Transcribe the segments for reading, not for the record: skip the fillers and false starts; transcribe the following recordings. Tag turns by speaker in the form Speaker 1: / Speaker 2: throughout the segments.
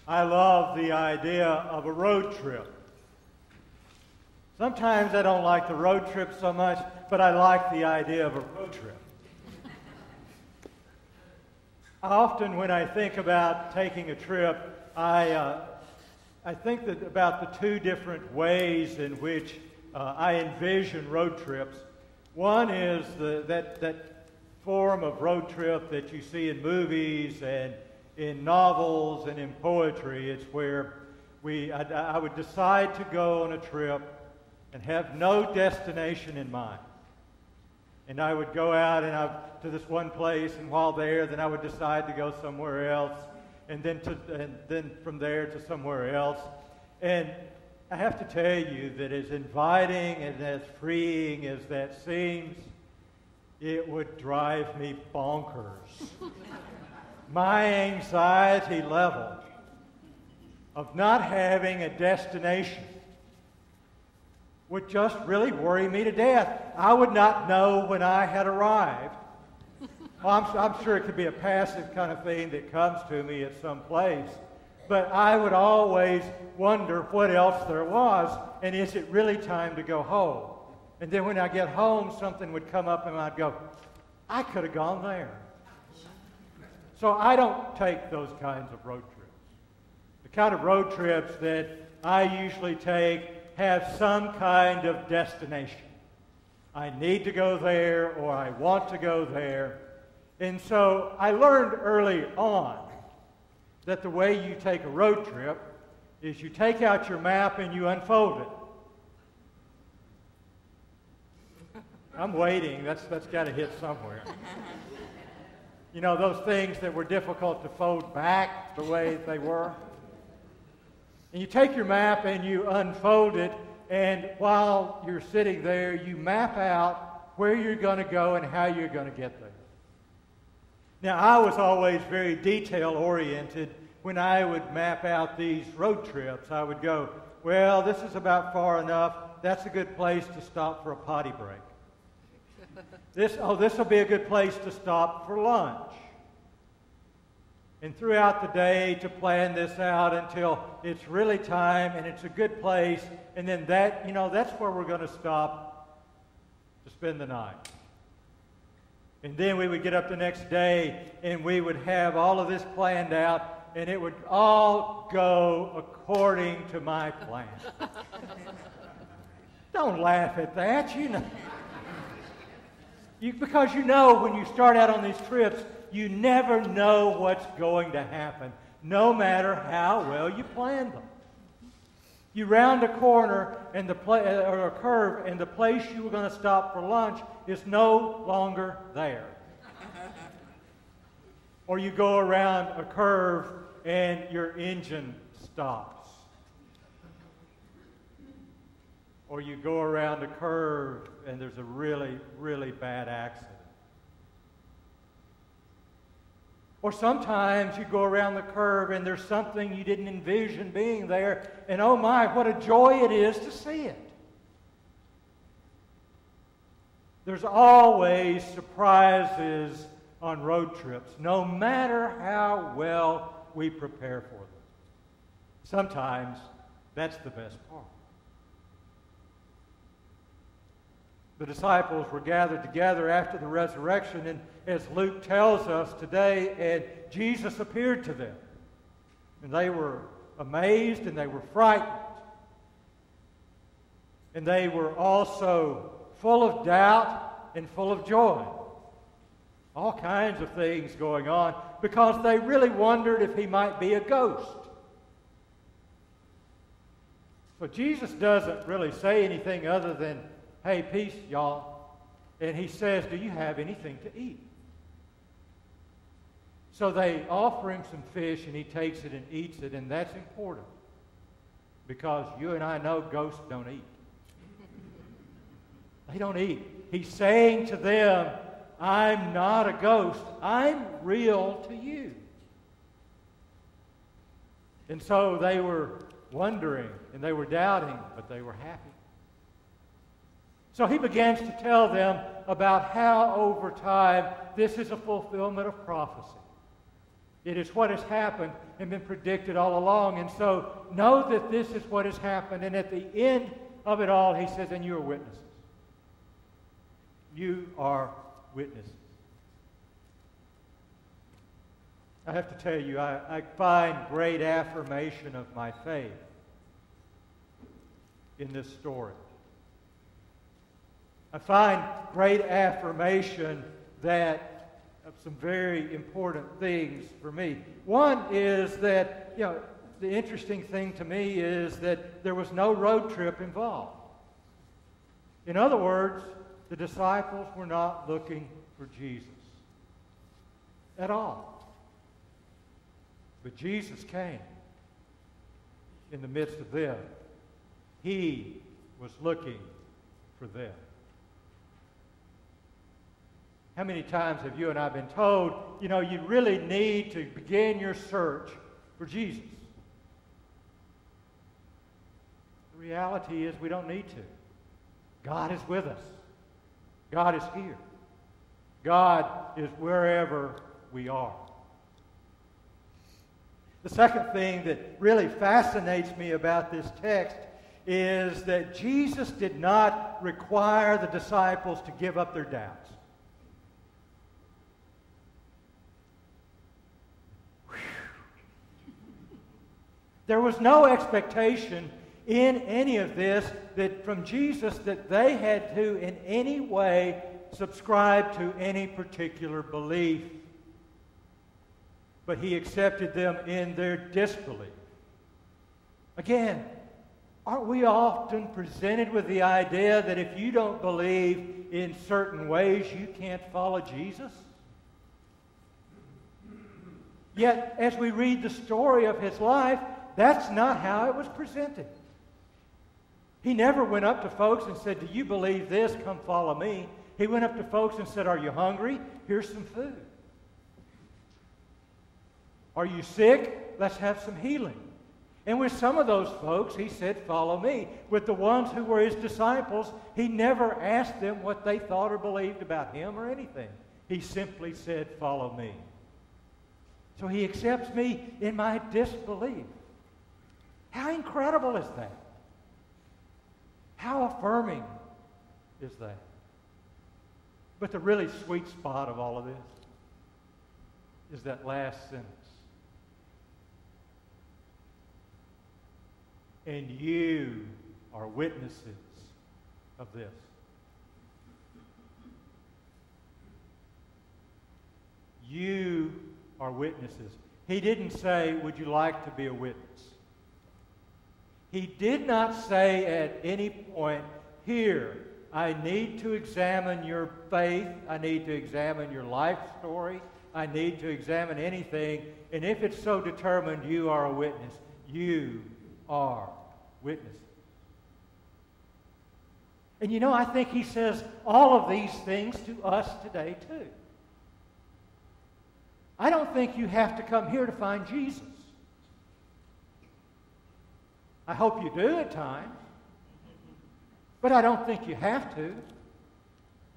Speaker 1: I love the idea of a road trip. Sometimes I don't like the road trip so much, but I like the idea of a road trip. Often when I think about taking a trip, I think about the two different ways in which I envision road trips. One is that form of road trip that you see in movies and in novels and in poetry. It's where I would decide to go on a trip and have no destination in mind. And I would go out to this one place, and while there, then I would decide to go somewhere else, and then from there to somewhere else. And I have to tell you that as inviting and as freeing as that seems, it would drive me bonkers. My anxiety level of not having a destination would just really worry me to death. I would not know when I had arrived. Well, I'm sure it could be a passive kind of thing that comes to me at some place, but I would always wonder what else there was, and is it really time to go home? And then when I get home, something would come up and I'd go, I could have gone there. So I don't take those kinds of road trips. The kind of road trips that I usually take have some kind of destination. I need to go there, or I want to go there. And so I learned early on that the way you take a road trip is you take out your map and you unfold it. I'm waiting. That's got to hit somewhere. You know, those things that were difficult to fold back the way they were. And you take your map and you unfold it, and while you're sitting there, you map out where you're going to go and how you're going to get there. Now, I was always very detail-oriented when I would map out these road trips. I would go, well, this is about far enough. That's a good place to stop for a potty break. This will be a good place to stop for lunch. And throughout the day to plan this out until it's really time and it's a good place, and then that's where we're going to stop to spend the night. And then we would get up the next day and we would have all of this planned out, and it would all go according to my plan. Don't laugh at that, because when you start out on these trips, you never know what's going to happen, no matter how well you plan them. You round a corner or a curve, and the place you were going to stop for lunch is no longer there. Or you go around a curve and your engine stops. Or you go around a curve and there's a really, really bad accident. Or sometimes you go around the curve and there's something you didn't envision being there, and oh my, what a joy it is to see it. There's always surprises on road trips, no matter how well we prepare for them. Sometimes that's the best part. The disciples were gathered together after the resurrection, and as Luke tells us today, and Jesus appeared to them. And they were amazed and they were frightened. And they were also full of doubt and full of joy. All kinds of things going on because they really wondered if he might be a ghost. So Jesus doesn't really say anything other than, hey, peace, y'all. And he says, do you have anything to eat? So they offer him some fish, and he takes it and eats it, and that's important because you and I know ghosts don't eat. They don't eat. He's saying to them, I'm not a ghost. I'm real to you. And so they were wondering, and they were doubting, but they were happy. So he begins to tell them about how over time this is a fulfillment of prophecy. It is what has happened and been predicted all along. And so know that this is what has happened. And at the end of it all, he says, and you are witnesses. You are witnesses. I have to tell you, I find great affirmation of my faith in this story. I find great affirmation of some very important things for me. One is that, the interesting thing to me is that there was no road trip involved. In other words, the disciples were not looking for Jesus at all. But Jesus came in the midst of them. He was looking for them. How many times have you and I been told, you really need to begin your search for Jesus? The reality is we don't need to. God is with us. God is here. God is wherever we are. The second thing that really fascinates me about this text is that Jesus did not require the disciples to give up their doubts. There was no expectation in any of this that from Jesus that they had to in any way subscribe to any particular belief. But he accepted them in their disbelief. Again, aren't we often presented with the idea that if you don't believe in certain ways, you can't follow Jesus? Yet, as we read the story of his life, that's not how it was presented. He never went up to folks and said, do you believe this? Come follow me. He went up to folks and said, are you hungry? Here's some food. Are you sick? Let's have some healing. And with some of those folks, he said, follow me. With the ones who were his disciples, he never asked them what they thought or believed about him or anything. He simply said, follow me. So he accepts me in my disbelief. How incredible is that? How affirming is that? But the really sweet spot of all of this is that last sentence. And you are witnesses of this. You are witnesses. He didn't say, would you like to be a witness? He did not say at any point, here, I need to examine your faith. I need to examine your life story. I need to examine anything. And if it's so determined, you are a witness. You are witnesses. And I think he says all of these things to us today too. I don't think you have to come here to find Jesus. I hope you do at times. But I don't think you have to.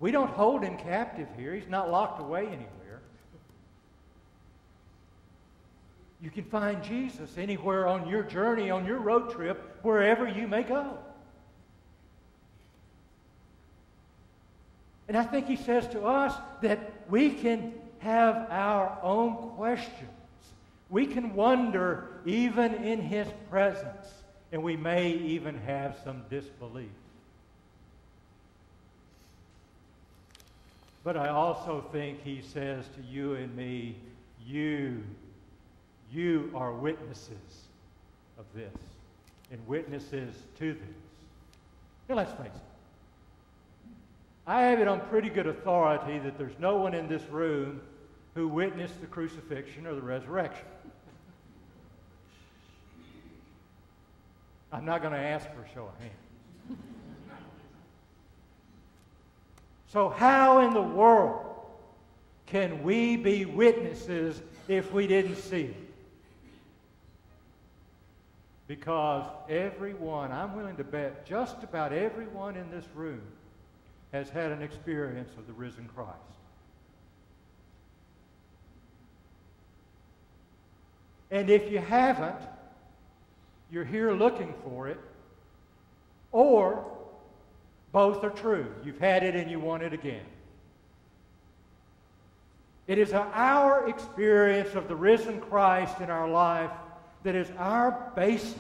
Speaker 1: We don't hold him captive here. He's not locked away anywhere. You can find Jesus anywhere on your journey, on your road trip, wherever you may go. And I think he says to us that we can have our own questions. We can wonder even in his presence. And we may even have some disbelief. But I also think he says to you and me, you are witnesses of this. And witnesses to this. Now let's face it. I have it on pretty good authority that there's no one in this room who witnessed the crucifixion or the resurrection. I'm not going to ask for a show of hands. So how in the world can we be witnesses if we didn't see it? Because everyone, I'm willing to bet just about everyone in this room has had an experience of the risen Christ. And if you haven't, you're here looking for it, or both are true. You've had it and you want it again. It is our experience of the risen Christ in our life that is our basis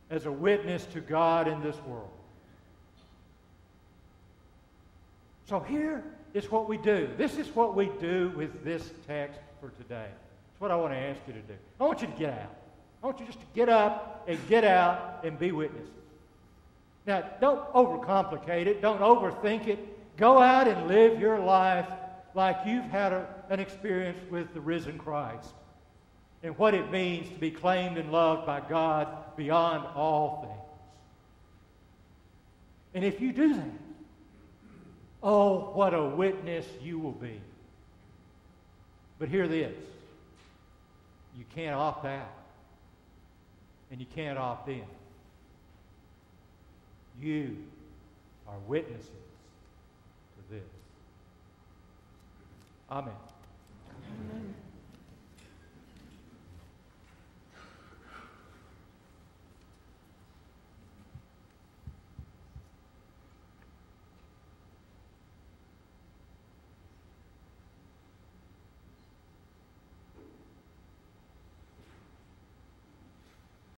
Speaker 1: as a witness to God in this world. So here is what we do. This is what we do with this text for today. It's what I want to ask you to do. I want you to get out. I want you just to get up and get out and be witnesses. Now, don't overcomplicate it. Don't overthink it. Go out and live your life like you've had an experience with the risen Christ and what it means to be claimed and loved by God beyond all things. And if you do that, oh, what a witness you will be. But hear this. You can't opt out. And you can't opt in. You are witnesses to this. Amen.